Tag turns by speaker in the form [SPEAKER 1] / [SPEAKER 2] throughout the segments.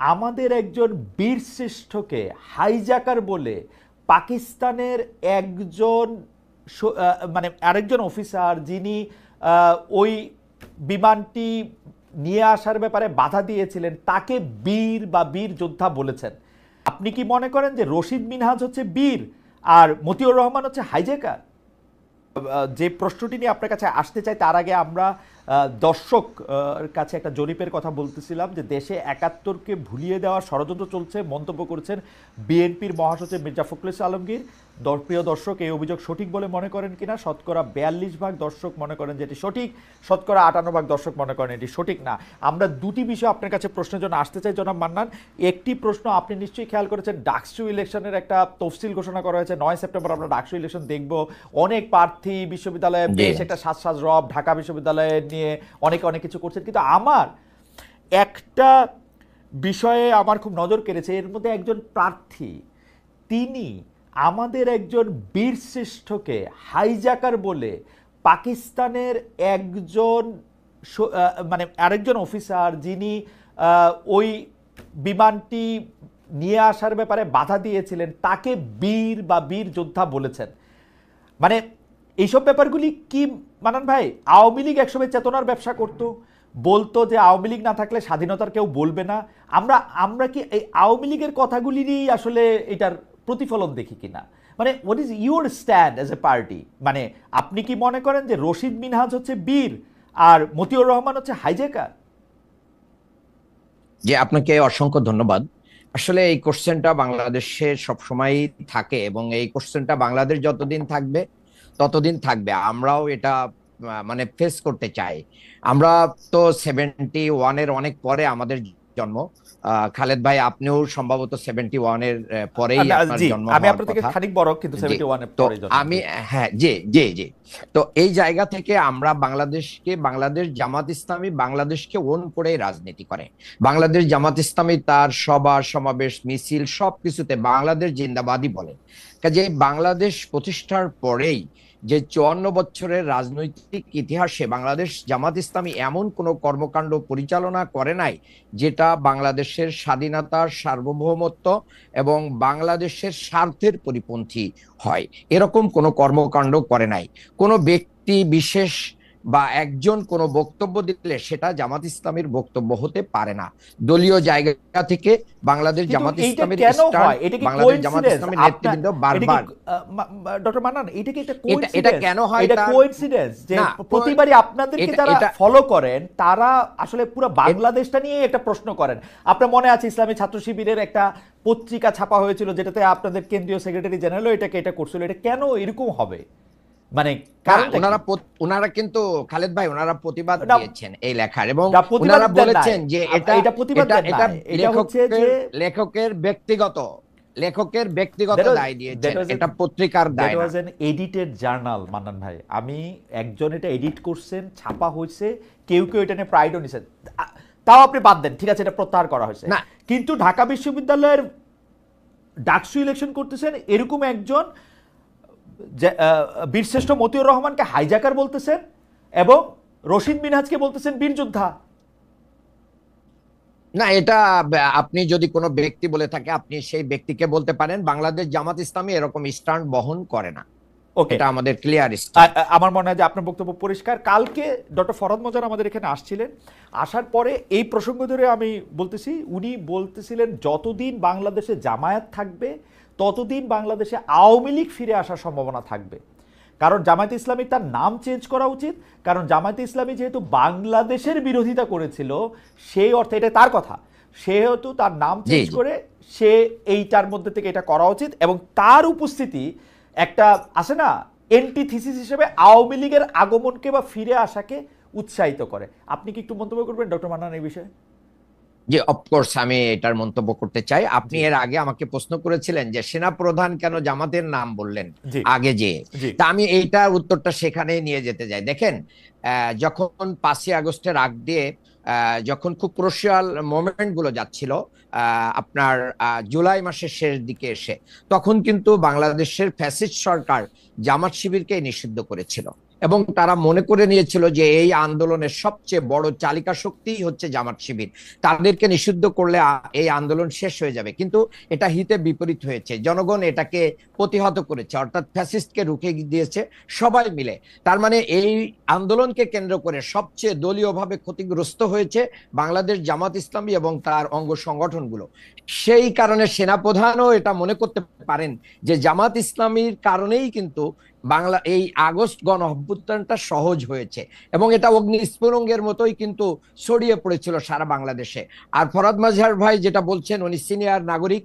[SPEAKER 1] আমাদের একজন বীরশ্রেষ্ঠকে হাইজ্যাকার বলে পাকিস্তানের একজন মানে আরেকজন অফিসার যিনি ওই বিমানটি নিয়ে আসার ব্যাপারে বাধা দিয়েছিলেন তাকে বীর বা বীর যোদ্ধা বলেছেন। আপনি কি মনে করেন যে রশিদ মিনহাজ হচ্ছে বীর আর মতিউর রহমান হচ্ছে হাইজ্যাকার? যে প্রশ্নটি নিয়ে আপনার কাছে আসতে চাই তার আগে আমরা দর্শক কাছে একটা জরিপের কথা বলতেছিলাম যে দেশে ৭১কে ভুলিয়ে দেওয়ার ষড়যন্ত্র চলছে মন্তব্য করেছেন বিএনপির মহাসচিব মির্জা ফখরুল ইসলাম আলমগীর। প্রিয় দর্শক, এই অভিযোগ সঠিক বলে মনে করেন কিনা? শতকরা ৪২% দর্শক মনে করেন যে এটি সঠিক, শতকরা ৫৮% দর্শক মনে করেন এটি সঠিক না। আমরা দুটি বিষয় আপনার কাছে প্রশ্নের জন্য আসতে চাই জনাব মান্নান। একটি প্রশ্ন আপনি নিশ্চয়ই খেয়াল করেছেন, ডাকসু ইলেকশনের একটা তফসিল ঘোষণা করা হয়েছে। ৯ সেপ্টেম্বর আমরা ডাকসু ইলেকশন দেখব। অনেক প্রার্থী বিশ্ববিদ্যালয়ে বেশ একটা সাজ রব, ঢাকা বিশ্ববিদ্যালয়ে নিয়ে অনেকে অনেক কিছু করছেন, কিন্তু আমার একটা বিষয়ে আমার খুব নজর কেড়েছে। এর মধ্যে একজন প্রার্থী তিনি আমাদের একজন বীরশ্রেষ্ঠকে হাইজ্যাকার বলে পাকিস্তানের একজন মানে আরেকজন অফিসার যিনি ওই বিমানটি নিয়ে আসার ব্যাপারে বাধা দিয়েছিলেন তাকে বীর বা বীর যোদ্ধা বলেছেন। মানে এইসব ব্যাপারগুলি কি মানান ভাই? আওয়ামী লীগ একসময় চেতনার ব্যবসা করত, বলতো যে আওয়ামী লীগ না থাকলে স্বাধীনতার কেউ বলবে না। আমরা কি এই আওয়ামী লীগের কথাগুলিরই আসলে এটার প্রতিফলন দেখি কিনা? মানে what is your stand as a party? মানে আপনি কি মনে করেন যে রশিদ মিনহাজ হচ্ছে বীর আর মতিউর রহমান হচ্ছে হাইজ্যাকার?
[SPEAKER 2] যে আপনাকে অসংখ্য ধন্যবাদ। আসলে এই কোশ্চেনটা বাংলাদেশে সবসময় থাকে এবং এই কোশ্চেনটা বাংলাদেশ যতদিন থাকবে ততদিন থাকবে। আমরাও এটা মানে ফেস করতে চাই। আমরা তো 71-এর অনেক পরে আমাদের জন্ম। খালেদ ভাই, আপনিও সম্ভবত 71-এর পরেই আপনার
[SPEAKER 1] জি,
[SPEAKER 2] জন্ম
[SPEAKER 1] আমি
[SPEAKER 2] হওয়ার
[SPEAKER 1] আপনার থেকে
[SPEAKER 2] কথা।
[SPEAKER 1] খানিক বড়, কিন্তু
[SPEAKER 2] জি,
[SPEAKER 1] 71 এর
[SPEAKER 2] তো
[SPEAKER 1] পরে জন্ম।
[SPEAKER 2] আমি, হ্যাঁ, জি জি জি। তো এই জায়গা থেকে আমরা বাংলাদেশ জামাত ইসলামী বাংলাদেশকে ওন করে রাজনীতি করে। বাংলাদেশ জামাত ইসলামী তার সভা সমাবেশ মিছিল সবকিছুতে বাংলাদেশ জিন্দাবাদই বলে। কাজে বাংলাদেশ প্রতিষ্ঠার পরেই যে 54 বছরের রাজনৈতিক ইতিহাসে বাংলাদেশ জামাত ইসলামী এমন কোনো কর্মকাণ্ড পরিচালনা করে নাই যেটা বাংলাদেশের স্বাধীনতার সার্বভৌমত্ব এবং বাংলাদেশের স্বার্থের পরিপন্থী হয়। এরকম কোনো কর্মকাণ্ড করে নাই। কোনো ব্যক্তি বিশেষ বা একজন কোনো বক্তব্য দিলে সেটা জামাত ইসলামীর বক্তব্য হতে পারে না। দলীয় জায়গা থেকে বাংলাদেশ জামাত ইসলামীর স্ট্যান্ড, বাংলাদেশ জামাত ইসলামীর নেতৃবৃন্দ বারবার,
[SPEAKER 1] ডক্টর মান্নান, এটা কি একটা
[SPEAKER 2] এটা কেন হয়?
[SPEAKER 1] এটা কোইন্সিডেন্স যে
[SPEAKER 2] না,
[SPEAKER 1] প্রতিবারই আপনাদেরকে যারা ফলো করেন তারা আসলে পুরো বাংলাদেশটা নিয়ে একটা প্রশ্ন করেন। আপনার মনে আছে ইসলামী ছাত্র শিবিরের একটা পত্রিকা ছাপা হয়েছিল যেটাতে আপনাদের কেন্দ্রীয় সেক্রেটারি জেনারেল এটা করছিল। এটা কেন এরকম হবে? মানে
[SPEAKER 2] ওনারা কিন্তু খালেদ ভাই ওনারা প্রতিবাদ দিয়েছেন এই লেখার, এবং ওনারা বলেছেন যে লেখকের ব্যক্তিগত দায় দিয়েছেন, এটা পত্রিকার দায় না।
[SPEAKER 1] এডিটেড জার্নাল মান্নান ভাই, আমি একজন এটা এডিট করছেন, ছাপা হয়েছে, কেউ এটা নিয়ে প্রাইডও নিছেন, তাও আপনি বাদ দেন, ঠিক আছে, এটা প্রত্যাহার করা হয়েছে। কিন্তু ঢাকা বিশ্ববিদ্যালয়ের ডাকসু ইলেকশন করতেছেন এরকম একজন বীরশ্রেষ্ঠ মতিউর রহমানকে হাইজ্যাকার বলতেছেন এবং রশিদ মিনহাজকে বলতেছেন বীর যোদ্ধা।
[SPEAKER 2] না, এটা আপনি যদি কোনো ব্যক্তি বলে থাকে আপনি সেই ব্যক্তিকে বলতে পারেন। বাংলাদেশ জামাত ইসলামী এরকম স্ট্যান্ড বহন করে না। এটা আমাদের ক্লিয়ার।
[SPEAKER 1] আমার মনে হয় যে আপনার বক্তব্য পরিষ্কার। কালকে ডক্টর ফরহাদ মজার আমাদের এখানে আসছিলেন, আসার পরে এই প্রসঙ্গ ধরে আমি বলতেছি, উনি বলতেছিলেন যতদিন বাংলাদেশে জামায়াত থাকবে ততদিন বাংলাদেশে আওয়ামী লীগ ফিরে আসার সম্ভাবনা থাকবে। কারণ জামায়াতে ইসলামী তার নাম চেঞ্জ করা উচিত, কারণ জামায়াতে ইসলামী যেহেতু বাংলাদেশের বিরোধিতা করেছিল সেই অর্থে, এটা তার কথা, সেহেতু তার নাম চেঞ্জ করে সে এইটার মধ্যে থেকে এটা করা উচিত, এবং তার উপস্থিতি একটা আছে না এন্টিথিসিস হিসেবে আওয়ামী লীগের আগমনকে বা ফিরে আসাকে উৎসাহিত করে। আপনি কি একটু মন্তব্য করবেন ডক্টর মান্নান এই বিষয়ে?
[SPEAKER 2] জি, অফকোর্স আমি এটার মন্তব্য করতে চাই। আপনি এর আগে আমাকে প্রশ্ন করেছিলেন যে সেনা প্রধান কেন জামাতের নাম বললেন আগে, যে তা আমি এইটার উত্তরটা সেখানেই নিয়ে যেতে চাই। দেখেন, যখন 5ই আগস্টের আগ দিয়ে যখন খুব ক্রুশিয়াল মোমেন্ট গুলো যাচ্ছিল আপনার জুলাই মাসের শেষ দিকে এসে, তখন কিন্তু বাংলাদেশের ফ্যাসিস্ট সরকার জামাত শিবিরকে নিষিদ্ধ করেছিল এবং তারা মনে করে নিয়েছিল যে এই আন্দোলনের সবচেয়ে বড় চালিকা শক্তিই হচ্ছে জামাত শিবির, তাদেরকে নিষিদ্ধ করলে এই আন্দোলন শেষ হয়ে যাবে। কিন্তু এটা হিতে বিপরীত হয়েছে, জনগণ এটাকে প্রতিহত করেছে, অর্থাৎ ফ্যাসিস্টকে রুখে দিয়েছে সবাই মিলে। তার মানে এই আন্দোলনকে কেন্দ্র করে সবচেয়ে দলীয়ভাবে ক্ষতিগ্রস্ত হয়েছে বাংলাদেশ জামাত ইসলামী এবং তার অঙ্গ সংগঠনগুলো। সেই কারণে সেনাপ্রধানও এটা মনে করতে পারেন যে জামাত ইসলামীর কারণেই কিন্তু বাংলা এই আগস্ট গণ অভ্যুত্থানটা সহজ হয়েছে, এবং এটা অগ্নিস্ফুলিঙ্গের মতোই কিন্তু ছড়িয়ে পড়েছিল সারা বাংলাদেশে। আর ফরহাদ মাজহার ভাই যেটা বলছেন, উনি সিনিয়র নাগরিক,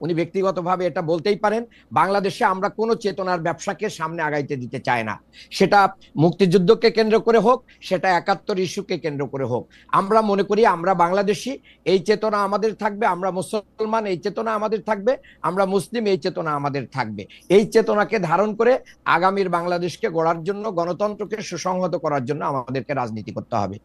[SPEAKER 2] উনি ব্যক্তিগতভাবে এটা বলতেই পারেন, বাংলাদেশে আমরা কোনো চেতনার ব্যবসাকে সামনে আগাইতে দিতে চাই না। সেটা মুক্তিযুদ্ধকে কেন্দ্র করে হোক, সেটা ৭১ ইস্যুকে কেন্দ্র করে হোক। আমরা মনে করি আমরা বাংলাদেশি, এই চেতনা আমাদের থাকবে, আমরা মুসলমান এই চেতনা আমাদের থাকবে, আমরা মুসলিম এই চেতনা আমাদের থাকবে। এই চেতনাকে ধারণ করে আগামীর বাংলাদেশকে গড়ার জন্য, গণতন্ত্রকে সুসংহত করার জন্য আমাদেরকে রাজনীতি করতে হবে।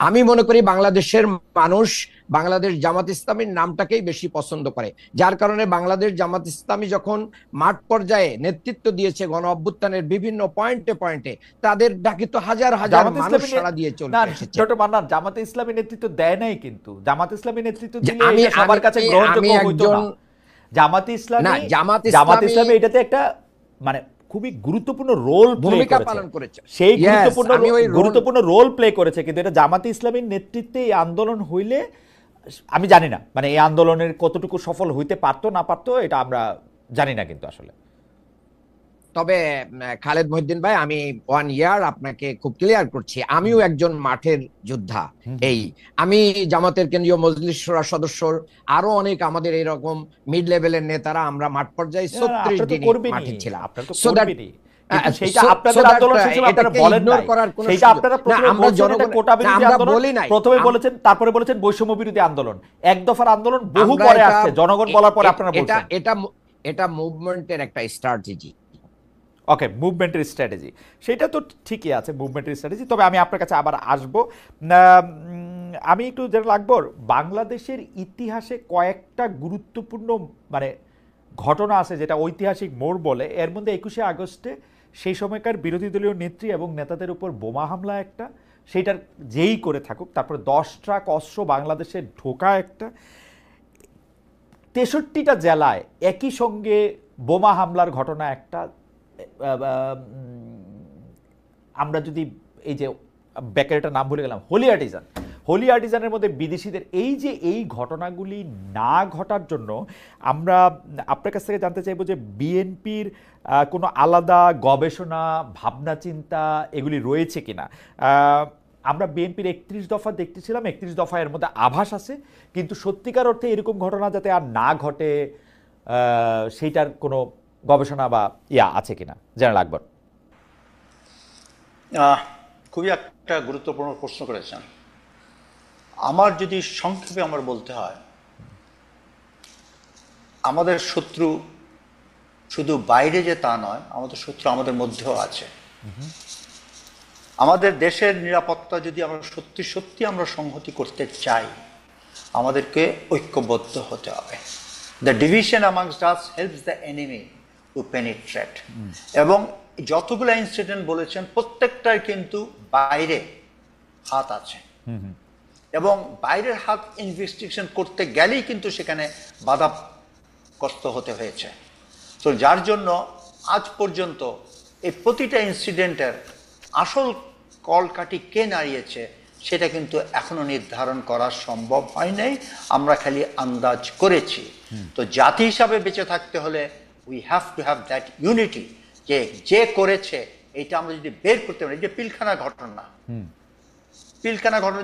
[SPEAKER 2] আমি মনে করি বাংলাদেশের মানুষ বাংলাদেশ জামাত ইসলামীর নামটাকেই বেশি পছন্দ করে, যার কারণে বাংলাদেশ জামাত ইসলামী যখন মাঠ পর্যায়ে নেতৃত্ব দিয়েছে গণ অভ্যুত্থানের বিভিন্ন পয়েন্টে পয়েন্টে, তাদের ডাকে তো হাজার হাজার মানুষ সাড়া দিয়ে চলে এসেছে।
[SPEAKER 1] ডক্টর মান্নান, জামাত ইসলামী নেতৃত্ব দেয় নাই, কিন্তু জামাত ইসলামী নেতৃত্ব দিলে এটা সবার কাছে গ্রহণযোগ্য হইতো না। জামাত ইসলামী এটাতে একটা মানে খুবই গুরুত্বপূর্ণ রোল
[SPEAKER 2] ভূমিকা পালন করেছে,
[SPEAKER 1] সেই গুরুত্বপূর্ণ রোল প্লে করেছে। কিন্তু এটা জামাত ইসলামীর নেতৃত্বে এই আন্দোলন হইলে আমি জানি না, মানে এই আন্দোলনের কতটুকু সফল হইতে পারতো না পারতো এটা আমরা জানি না কিন্তু আসলে।
[SPEAKER 2] তবে খালেদ মহিউদ্দিন ভাই, আমি 1 ইয়ার আপনাকে খুব ক্লিয়ার করছি, আমিও একজন মাঠের যোদ্ধা। আমি জামাতের কেন্দ্রীয় মজলিস শুরা সদস্য, আরো অনেক আমাদের এরকম মিড লেভেলের নেতারা আমরা মাঠ পর্যায়ে ৩৬ দিন মাঠে ছিলাম। সো দ্যাট
[SPEAKER 1] তারপরে বলেছেন বৈষম্য বিরোধী আন্দোলন, এক দফার আন্দোলন বহু পরে আসছে, জনগণ বলার পরে আপনারা বলছেন
[SPEAKER 2] এটা মুভমেন্টের একটা স্ট্র্যাটেজি।
[SPEAKER 1] ওকে, মুভমেন্টের স্ট্র্যাটেজি, সেটা তো ঠিকই আছে, মুভমেন্টের স্ট্র্যাটেজি। তবে আমি আপনার কাছে আবার আসব, আমি একটু যেটা লাগবো, বাংলাদেশের ইতিহাসে কয়েকটা গুরুত্বপূর্ণ মানে ঘটনা আছে যেটা ঐতিহাসিক মোড় বলে। এর মধ্যে ২১শে আগস্টে সেই সময়কার বিরোধী দলীয় নেত্রী এবং নেতাদের উপর বোমা হামলা একটা, সেইটার যেই করে থাকুক, তারপরে 10 ট্রাক অস্ত্র বাংলাদেশে ঢোকা একটা, ৬৩টা জেলায় একই সঙ্গে বোমা হামলার ঘটনা একটা। আমরা যদি এই যে বেকারিটার নাম ভুলে গেলাম, হোলি আর্টিজানের মধ্যে বিদেশিদের এই ঘটনাগুলি না ঘটার জন্য আমরা আপনার কাছ থেকে জানতে চাইবো যে বিএনপির কোনো আলাদা গবেষণা, ভাবনা চিন্তা এগুলি রয়েছে কিনা। আমরা বিএনপির ৩১ দফা দেখতেছিলাম, ৩১ দফা এর মধ্যে আভাস আছে, কিন্তু সত্যিকার অর্থে এরকম ঘটনা যাতে আর না ঘটে সেইটার কোনো গবেষণা বা আছে কিনা জেনারেল আকবর?
[SPEAKER 3] খুবই একটা গুরুত্বপূর্ণ প্রশ্ন করেছেন। আমার যদি সংক্ষেপে আমার বলতে হয়, আমাদের শত্রু শুধু বাইরে যে তা নয়, আমাদের শত্রু আমাদের মধ্যেও আছে। আমাদের দেশের নিরাপত্তা যদি আমরা সত্যি সত্যি আমরা সংহতি করতে চাই, আমাদেরকে ঐক্যবদ্ধ হতে হবে। The division amongst us helps the enemy to penetrate. এবং যতগুলো ইনসিডেন্ট বলেছেন প্রত্যেকটার কিন্তু বাইরে হাত আছে, এবং বাইরের হাত ইনভেস্টিগেশন করতে গেলেই কিন্তু সেখানে বাধাগ্রস্ত হতে হয়েছে। তো যার জন্য আজ পর্যন্ত এই প্রতিটা ইনসিডেন্টের আসল কলকাঠি কে নাড়িয়েছে সেটা কিন্তু এখনো নির্ধারণ করা সম্ভব হয় নাই, আমরা খালি আন্দাজ করেছি। তো জাতি হিসাবে বেঁচে থাকতে হলে we have to have that unity, যে করেছে এটা আমরা যদি বের করতে পারি। যে পিলখানা ঘটনা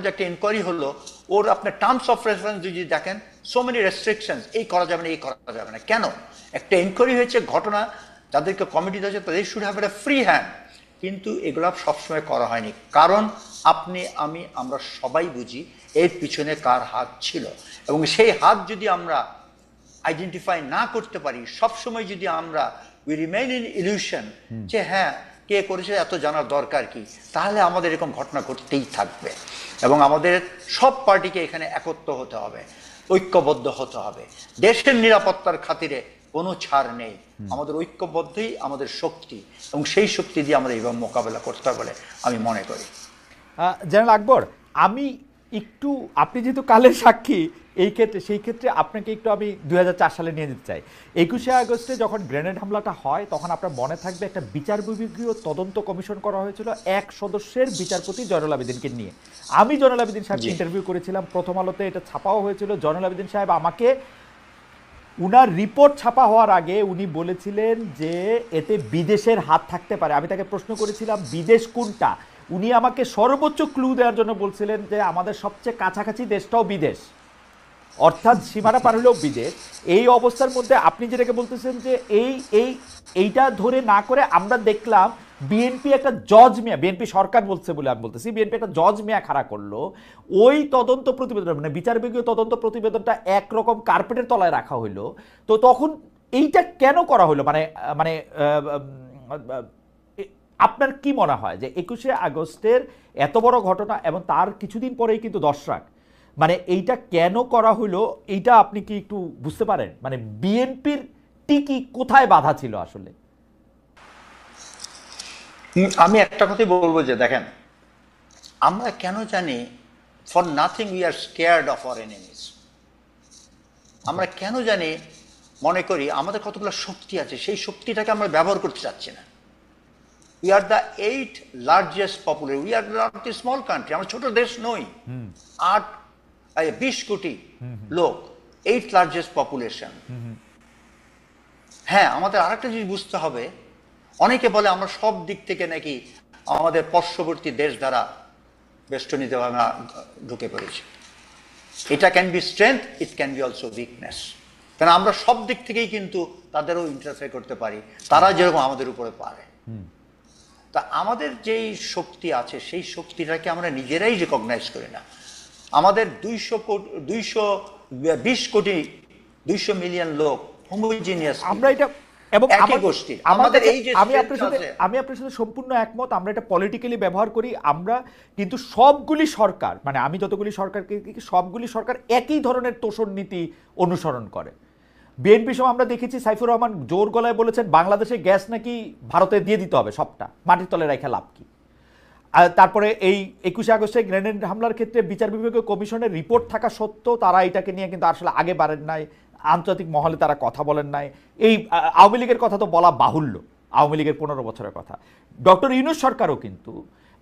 [SPEAKER 3] যে একটা ইনকোয়ারি হলো, ওর আপনার টার্মস অফ রেফারেন্স যদি দেখেন, সো মেনি রেস্ট্রিকশনস, এই করা যাবে না, এই করা যাবে না। কেন? একটা ইনকোয়ারি হয়েছে, ঘটনা যাদেরকে কমিটি দিয়েছে তাদের শুড হ্যাভ একটা ফ্রি হ্যান্ড, কিন্তু এগুলো সবসময় করা হয়নি। কারণ আপনি, আমি, আমরা সবাই বুঝি এর পিছনে কার হাত ছিল, এবং সেই হাত যদি আমরা আইডেন্টিফাই না করতে পারি, সবসময় যদি আমরা উই রিমেইন ইন ইলিউশন যে হ্যাঁ কে করেছে এত জানার দরকার কি, তাহলে আমাদের এরকম ঘটনা ঘটতেই থাকবে। এবং আমাদের সব পার্টিকে এখানে একত্র হতে হবে, ঐক্যবদ্ধ হতে হবে। দেশের নিরাপত্তার খাতিরে কোনো ছাড় নেই। আমাদের ঐক্যবদ্ধই আমাদের শক্তি, এবং সেই শক্তি দিয়ে আমরা এইভাবে মোকাবেলা করতে হবে বলে আমি মনে করি।
[SPEAKER 1] জেনারেল আকবর, আমি একটু, আপনি যেহেতু কালের সাক্ষী সেই ক্ষেত্রে আপনাকে একটু আমি 2004 সালে নিয়ে যেতে চাই। 21শে আগস্টে যখন গ্রেনেড হামলাটা হয় তখন আপনার মনে থাকবে একটা বিচার বিভাগীয় তদন্ত কমিশন করা হয়েছিল 1 সদস্যের বিচারপতি জয়নুল আবেদিনকে নিয়ে। আমি জয়নুল আবেদিন সাহেবকে ইন্টারভিউ করেছিলাম, প্রথম আলোতে এটা ছাপাও হয়েছিল। জয়নুল আবেদিন সাহেব আমাকে, উনার রিপোর্ট ছাপা হওয়ার আগে উনি বলেছিলেন যে এতে বিদেশের হাত থাকতে পারে। আমি তাকে প্রশ্ন করেছিলাম বিদেশ কোনটা, উনি আমাকে সর্বোচ্চ ক্লু দেওয়ার জন্য বলছিলেন যে আমাদের সবচেয়ে কাছাকাছি দেশটাও বিদেশ, অর্থাৎ সীমানা পার হলেও বিদেশ। এই অবস্থার মধ্যে আপনি যেটাকে বলতেছেন যে এইটা ধরে না করে আমরা দেখলাম বিএনপি একটা জজ মিয়া, বিএনপি সরকার বলছে বলে আমি বলতেছি, বিএনপি একটা জজ মিয়া খাড়া করলো। ওই তদন্ত প্রতিবেদন, মানে বিচার বিভাগীয় তদন্ত প্রতিবেদনটা একরকম কার্পেটের তলায় রাখা হইলো। তো তখন এইটা কেন করা হলো? মানে মানে আপনার কি মনে হয় যে 21শে আগস্টের এত বড় ঘটনা এবং তার কিছুদিন পরেই কিন্তু দশরাক, মানে এইটা কেন করা হলো, এইটা আপনি কি একটু বুঝতে পারেন? মানে বিএনপির টিকি কোথায় বাধা ছিল আসলে?
[SPEAKER 3] আমি একটা কথাই বলবো যে দেখেন, আমরা কেন জানি for nothing we are scared of our enemies. আমরা কেন জানি মনে করি আমাদের কতগুলো শক্তি আছে, সেই শক্তিটাকে আমরা ব্যবহার করতে চাচ্ছি না। We are the 8th largest population, we are not a small country, আমরা ছোট দেশ নই। 20 কোটি লোক, 8th লার্জেস্ট পপুলেশন। হ্যাঁ, আমাদের আরেকটা জিনিস বুঝতে হবে, অনেকে বলে আমরা সব দিক থেকে নাকি আমাদের পার্শ্ববর্তী দেশ দ্বারা বেষ্টনীতে আমরা ঢুকে পড়েছি। এটা can be strength, it can be also weakness. কারণ আমরা সব দিক থেকেই কিন্তু তাদেরও ইন্টারফেয়ার করতে পারি, তারা যেরকম আমাদের উপরে পারে। তা আমাদের যেই শক্তি আছে সেই শক্তিটাকে আমরা নিজেরাই রেকগনাইজ করি না। আমাদের 220 মিলিয়ন লোক হোমোজিনিয়াস,
[SPEAKER 1] আমরা এটা, এবং
[SPEAKER 3] একই গোষ্ঠী। আমাদের এই যে
[SPEAKER 1] আমি আপনার সাথে সম্পূর্ণ একমত, আমরা এটা পলিটিক্যালি ব্যবহার করি আমরা, কিন্তু সবগুলি সরকার, মানে আমি যতগুলি সরকারকে, সবগুলি সরকার একই ধরনের তোষণ নীতি অনুসরণ করে। বিএনপি সময় আমরা দেখেছি সাইফুর রহমান জোর গলায় বলেছেন বাংলাদেশে গ্যাস নাকি ভারতে দিয়ে দিতে হবে, সবটা মাটির তলে রেখে লাভ কি। তারপরে এই 21শে আগস্টে গ্রেনেড হামলার ক্ষেত্রে বিচার বিভাগীয় কমিশনের রিপোর্ট থাকা সত্ত্বেও তারা এটাকে নিয়ে কিন্তু আসলে আগে বাড়েন নাই, আন্তর্জাতিক মহলে তারা কথা বলেন নাই। এই আওয়ামী লীগের কথা তো বলা বাহুল্য, আওয়ামী লীগের 15 বছরের কথা। ডক্টর ইউনূস সরকারও কিন্তু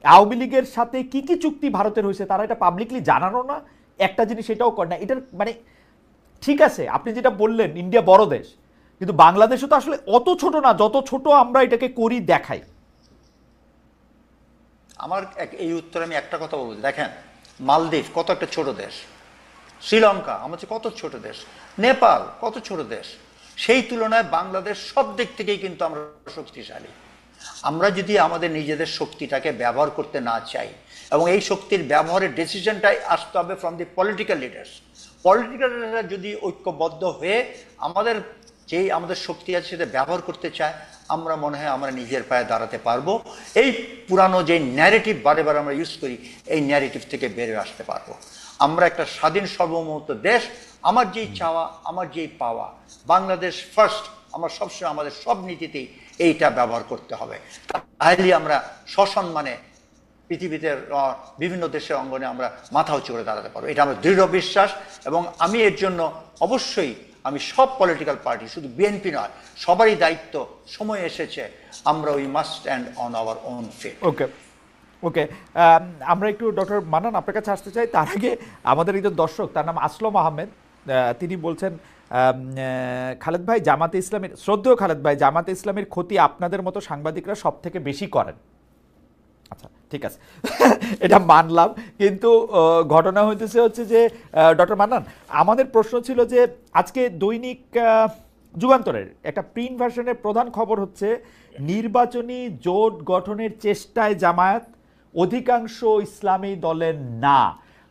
[SPEAKER 1] আওয়ামী লীগের সাথে কি কি চুক্তি ভারতের হয়েছে তারা এটা পাবলিকলি জানানো না, একটা জিনিস এটাও করে না। এটার মানে ঠিক আছে, আপনি যেটা বললেন ইন্ডিয়া বড় দেশ, কিন্তু বাংলাদেশও তো আসলে অত ছোট না, যত ছোট আমরা এটাকে করি দেখাই।
[SPEAKER 3] আমার এই উত্তরে আমি একটা কথা বলবো, দেখেন মালদ্বীপ কত একটা ছোট দেশ, শ্রীলঙ্কা আমাদের কত ছোট দেশ, নেপাল কত ছোট দেশ, সেই তুলনায় বাংলাদেশ সব দিক থেকেই কিন্তু আমরা শক্তিশালী। আমরা যদি আমাদের নিজেদের শক্তিটাকে ব্যবহার করতে না চাই, এবং এই শক্তির ব্যবহারের ডিসিশনটাই আসতে হবে from the political leaders. Political লিডাররা যদি ঐক্যবদ্ধ হয়ে আমাদের শক্তি আছে সেটা ব্যবহার করতে চায়, আমরা মনে হয় আমরা নিজের পায়ে দাঁড়াতে পারবো। এই পুরানো যে ন্যারেটিভ বারে বারে আমরা ইউজ করি, এই ন্যারেটিভ থেকে বেরিয়ে আসতে পারবো। আমরা একটা স্বাধীন সার্বভৌমত্ব দেশ, আমার যেই চাওয়া, আমার যেই পাওয়া, বাংলাদেশ ফার্স্ট, আমরা সবসময় আমাদের সব নীতিতেই এইটা ব্যবহার করতে হবে। তাহলে আমরা সসম্মানে পৃথিবীতে বিভিন্ন দেশের অঙ্গনে আমরা মাথা উঁচু করে দাঁড়াতে পারবো, এটা আমার দৃঢ় বিশ্বাস। এবং আমি এর জন্য অবশ্যই আমি সব পলিটিক্যাল পার্টি, শুধু বিএনপি নয়, সবারই দায়িত্ব, সময় এসেছে আমরা we must stand on our own feet.
[SPEAKER 1] Okay okay, আমরা একটু ডক্টর মান্নান আপনার কাছে আসতে চাই। তার আগে আমাদের একজন দর্শক, তার নাম আসলম আহমেদ, তিনি বলছেন খালেদ ভাই জামাতে ইসলামের, শ্রদ্ধেয় খালেদ ভাই, জামাতে ইসলামের ক্ষতি আপনাদের মতো সাংবাদিকরা সব থেকে বেশি করেন। আচ্ছা ঠিক আছে, এটা মানলাম, কিন্তু ঘটনা হচ্ছে যে ডক্টর মান্নান, আমাদের প্রশ্ন ছিল যে আজকে দৈনিক যুগান্তরের একটা প্রিন্ট ভার্সনের প্রধান খবর হচ্ছে নির্বাচনী জোট গঠনের চেষ্টায় জামায়াত, অধিকাংশ ইসলামী দলের না।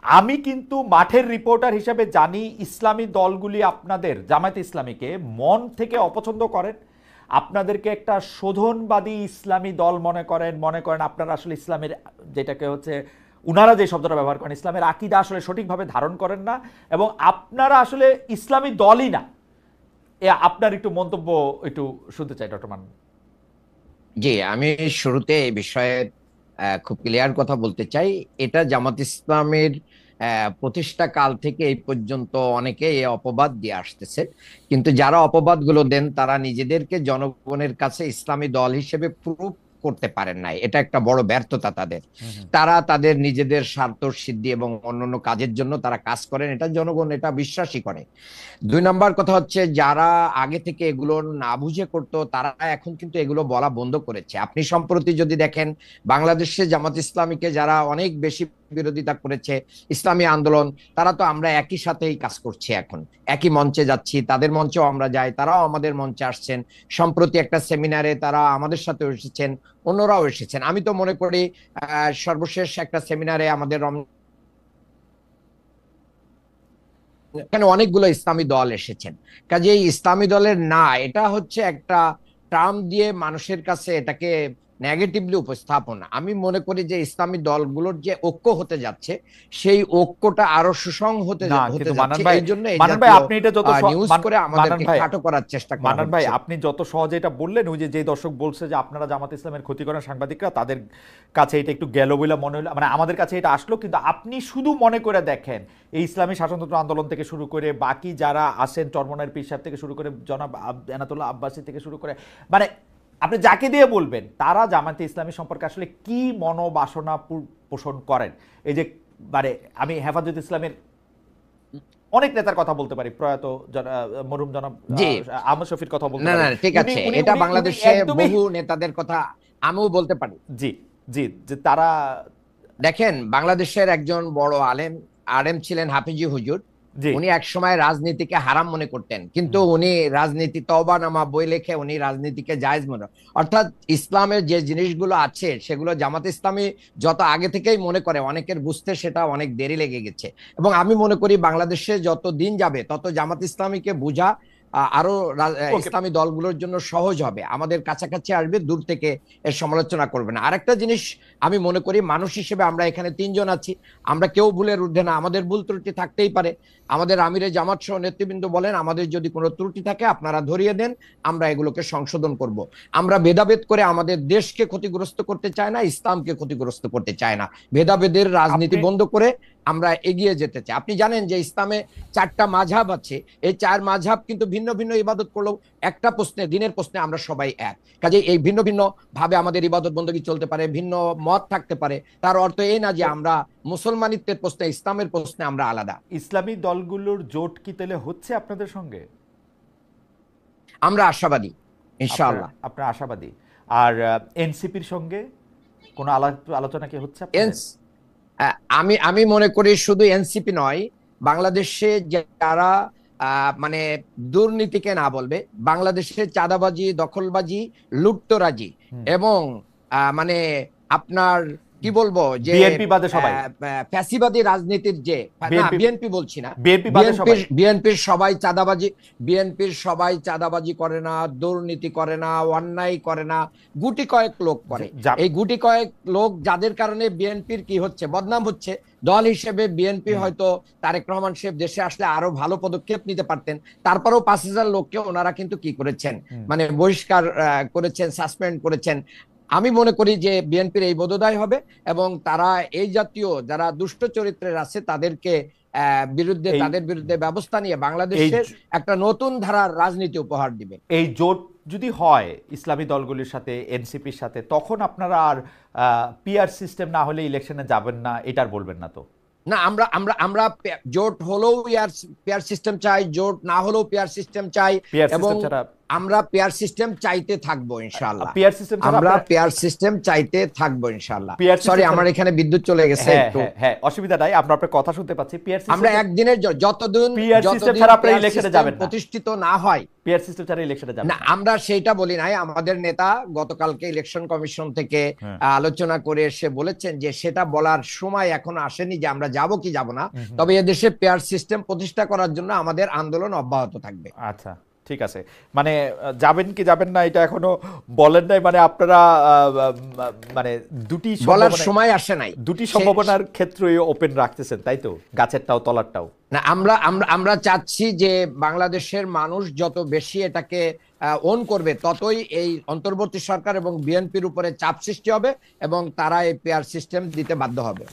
[SPEAKER 1] আমি কিন্তু মাঠের রিপোর্টার হিসেবে জানি ইসলামী দলগুলি আপনাদের জামায়াত ইসলামীকে মন থেকে অপছন্দ করেন, আপনাদেরকে একটা শোধনবাদী ইসলামী দল মনে করেন আপনারা আসলে ইসলামের, যেটাকে হচ্ছে উনারা যে শব্দটা ব্যবহার করেন, ইসলামের আকীদা আসলে সঠিকভাবে ধারণ করেন না, এবং আপনারা আসলে ইসলামী দলই না। আপনার একটু মন্তব্য একটু শুনতে চাই ডক্টর মান।
[SPEAKER 2] জি, আমি শুরুতে এই বিষয়ে খুব ক্লিয়ার কথা বলতে চাই। এটা জামাত ইসলামের প্রতিষ্ঠা কাল থেকে এই পর্যন্ত অনেকে এই অপবাদ দিয়ে আসতেছে, কিন্তু যারা অপবাদগুলো দেন তারা নিজেদেরকে জনগণের কাছে ইসলামী দল হিসেবে প্রুভ করতে পারেন নাই। এটা একটা বড় ব্যর্থতা তাদের। তারা তাদের নিজেদের স্বার্থ সিদ্ধি এবং অন্যান্য কাজের জন্য তারা কাজ করেন, এটা জনগণ এটা বিশ্বাসই করে। দুই নম্বর কথা হচ্ছে, যারা আগে থেকে এগুলো না বুঝে করতো তারা এখন কিন্তু এগুলো বলা বন্ধ করেছে। আপনি সম্প্রতি যদি দেখেন, বাংলাদেশে জামাত ইসলামীকে যারা অনেক বেশি বিরোধিতা করেছে, ইসলামী আন্দোলন, তারা তো আমরা একই সাথেই কাজ করছি, এখন একই মঞ্চে যাচ্ছি, তাদের মঞ্চেও আমরা যাই, তারাও আমাদের মঞ্চে আসছেন। সম্প্রতি একটা সেমিনারে তারা আমাদের সাথে এসেছেন, অন্যরাও এসেছেন। আমি তো মনে করি সর্বশেষ একটা সেমিনারে আমাদের এখানে অনেকগুলো ইসলামী দল এসেছেন। কাজেই ইসলামী দলের না, এটা হচ্ছে একটা টার্ম দিয়ে মানুষের কাছে এটাকে নেগেটিভলি উপস্থাপন। আমি মনে করি যে ইসলামী দলগুলোর যে ঐক্য হতে যাচ্ছে, সেই ঐক্যটা আরো সুসংহত হতে যাচ্ছে। এই জন্য
[SPEAKER 1] আপনি এটা যত
[SPEAKER 2] নিউজ করে আমাদেরকে খাটো করার চেষ্টা করা হচ্ছে।
[SPEAKER 1] ভাই, আপনি যত সহজে এটা বললেন, ওই যে দর্শক বলছে যে আপনারা জামাত ইসলামের ক্ষতি করেন সাংবাদিকরা, তাদের কাছে এটা একটু গেল বলে মনে হলো, মানে আমাদের কাছে এটা আসলো। কিন্তু আপনি শুধু মনে করে দেখেন, এই ইসলামী শাসনতন্ত্র আন্দোলন থেকে শুরু করে বাকি যারা আছেন, চরমনায়ের পীর সাহেব থেকে শুরু করে জনাব এনাতুল্লাহ আব্বাসী থেকে শুরু করে, মানে আপনি যাকে দিয়ে বলবেন, তারা জামাতে ইসলামী সম্পর্কে আসলে কি মনোবাসনা পোষণ করেন। এই যে মানে আমি হেফাজত ইসলামের অনেক নেতার কথা বলতে পারি, প্রয়াত মরহুম জনাব আহমদ শফির কথা বলতে পারি।
[SPEAKER 2] না, ঠিক আছে, এটা বাংলাদেশে বহু নেতাদের কথা আমিও বলতে পারি।
[SPEAKER 1] জি জি, যে তারা
[SPEAKER 2] দেখেন, বাংলাদেশের একজন বড় আলেম ছিলেন হাফিজি হুজুর। উনি একসময় রাজনীতিকে হারাম মনে করতেন, কিন্তু উনি রাজনীতি তওবানামা বই লিখে উনি রাজনীতিকে জায়েজ মনে, অর্থাৎ ইসলামের যে জিনিসগুলো আছে সেগুলো জামাত ইসলামী যত আগে থেকেই মনে করে, অনেকের বুঝতে সেটা অনেক দেরি লেগে গেছে। এবং আমি মনে করি বাংলাদেশে যত দিন যাবে তত জামাত ইসলামীকে বোঝা আরো ইসলামী দলগুলোর জন্য সহজ হবে, আমাদের কাছাকাছি আসবে, দূর থেকে এর সমালোচনা করবে না। আরেকটা জিনিস আমি মনে করি, মানুষ হিসেবে আমরা এখানে তিনজন আছি, আমরা কেউ ভুলের ঊর্ধ্বে না, আমাদের ভুল ত্রুটি থাকতেই পারে। আমাদের আমিরে জামাত সহ নেতৃবৃন্দ বলেন, আমাদের যদি কোনো ত্রুটি থাকে আপনারা ধরিয়ে দেন, আমরা এগুলোকে সংশোধন করব। আমরা ভেদাভেদ করে আমাদের দেশকে ক্ষতিগ্রস্ত করতে চাই না, ইসলামকে ক্ষতিগ্রস্ত করতে চাই না। ভেদাভেদের রাজনীতি বন্ধ করে আমরা এগিয়ে যেতে চাই। আপনি জানেন যে ইসলামে 4টা মাযহাব আছে, এই 4 মাযহাব কিন্তু ভিন্ন ভিন্ন ইবাদত করলেও একটা প্রশ্নে, দিনের প্রশ্নে আমরা সবাই এক। কাজে এই ভিন্ন ভিন্ন ভাবে আমাদের ইবাদত বندگی চলতে পারে, ভিন্ন মত থাকতে পারে, তার অর্থ এই না যে আমরা মুসলমানিত্বের প্রশ্নে, ইসলামের প্রশ্নে আমরা আলাদা।
[SPEAKER 1] ইসলামী দলগুলোর জোট কি তাহলে হচ্ছে আপনাদের সঙ্গে?
[SPEAKER 2] আমরা আশাবাদী, ইনশাআল্লাহ।
[SPEAKER 1] আপনারা আশাবাদী। আর এনসিপির সঙ্গে কোনো আলোচনা কি হচ্ছে আপনাদের?
[SPEAKER 2] আমি মনে করি শুধু এনসিপি নয়, বাংলাদেশে যারা মানে দুর্নীতিকে না বলবে, বাংলাদেশে চাঁদাবাজি, দখলবাজি, লুটতরাজি এবং মানে আপনার কি বলবো যে
[SPEAKER 1] বিএনপি বাদে সবাই,
[SPEAKER 2] ফ্যাসিবাদী রাজনীতির যে, বিএনপি বলছি না, বিএনপির সবাই চাঁদাবাজি করে না, দুর্নীতি করে না, অন্যায় করে না, গুটি কয়েক লোক করে। এই গুটি কয়েক লোক যাদের কারণে বিএনপির কি হচ্ছে, বদনাম হচ্ছে। দল হিসেবে বিএনপি হয়তো তারেক রহমান সাহেব দেশে আসলে আরো ভালো পদক্ষেপ নিতে পারতেন, তারপরেও 5,000 লোককে ওনারা কিন্তু কি করেছেন, মানে বহিষ্কার করেছেন, সাসপেন্ড করেছেন। আমি মনে করি যে বিএনপির এই বোধোদয় হবে এবং তারা এই জাতীয় যারা দুষ্ট চরিত্রের আছে তাদের বিরুদ্ধে ব্যবস্থা নিয়ে বাংলাদেশের একটা নতুন ধারার রাজনীতি উপহার দিবে।
[SPEAKER 1] এই জোট যদি হয় ইসলামী দলগুলির সাথে, এনসিপির সাথে, তখন আপনারা আর পিআর সিস্টেম না হলে ইলেকশনে যাবেন না, এটার বলবেন না তো?
[SPEAKER 2] না, আমরা জোট হলেও পিআর সিস্টেম চাই, জোট না হলেও পিআর সিস্টেম চাই, এবং আমরা পিআর সিস্টেম চাইতে থাকবো ইনশাআল্লাহ। আমরা পিআর সিস্টেম চাইতে থাকবো ইনশাআল্লাহ। সরি, আমার এখানে বিদ্যুৎ চলে গেছে একটু।
[SPEAKER 1] হ্যাঁ, অসুবিধা নাই, আপনার কথা শুনতে পাচ্ছি। পিআর সিস্টেম
[SPEAKER 2] আমরা একদিনের যতদিন
[SPEAKER 1] ছাড়া আপনারা ইলেকশনে যাবেন না,
[SPEAKER 2] প্রতিষ্ঠিত না হয়,
[SPEAKER 1] পিআর সিস্টেম ছাড়া ইলেকশনে যাবেন
[SPEAKER 2] না। আমরা সেইটা বলি নাই, আমাদের নেতা গতকালকে ইলেকশন কমিশন থেকে আলোচনা করে এসে বলেছেন যে সেটা বলার সময় এখনো আসেনি যে আমরা যাব কি যাব না, তবে এদেশে পিআর সিস্টেম প্রতিষ্ঠা করার জন্য আমাদের আন্দোলন অব্যাহত থাকবে।
[SPEAKER 1] আচ্ছা। ঠিক আছে, মানে যাবেন কি যাবেন না এটা এখনো বলেন নাই, মানে আপনারা মানে দুটি
[SPEAKER 2] বলার সময় আসে নাই,
[SPEAKER 1] দুটি সম্ভাবনার ক্ষেত্রেই ওপেন রাখতেছেন, তাই তো, গাছেরটাও তলারটাও।
[SPEAKER 2] না আমরা আমরা আমরা চাচ্ছি যে বাংলাদেশের মানুষ যত বেশি এটাকে ওন করবে, ততই এই অন্তর্বর্তী সরকার এবং বিএনপির উপরে চাপ সৃষ্টি হবে এবং তারা এই পেয়ার সিস্টেম দিতে বাধ্য হবে।